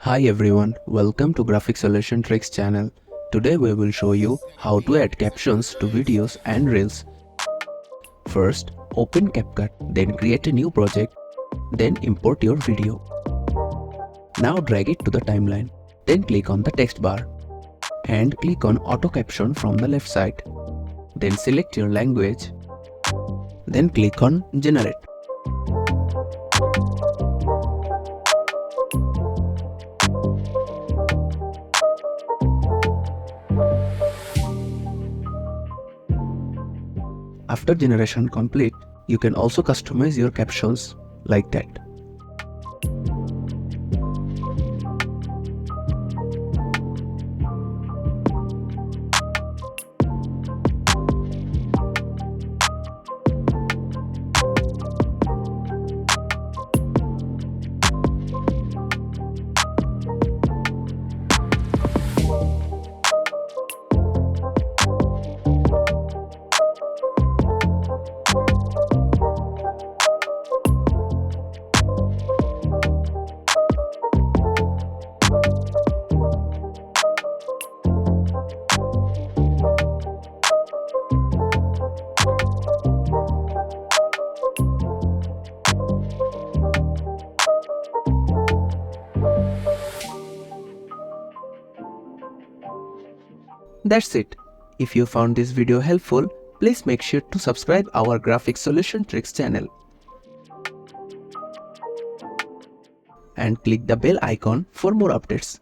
Hi everyone, welcome to Graphic Solution Tricks channel. Today we will show you how to add captions to videos and reels. First, open Capcut, then create a new project, then import your video. Now drag it to the timeline, then click on the text bar and click on auto caption from the left side. Then select your language, then click on generate. After generation complete, you can also customize your captions like that. That's it. If you found this video helpful, please make sure to subscribe our Graphic Solution Tricks channel and click the bell icon for more updates.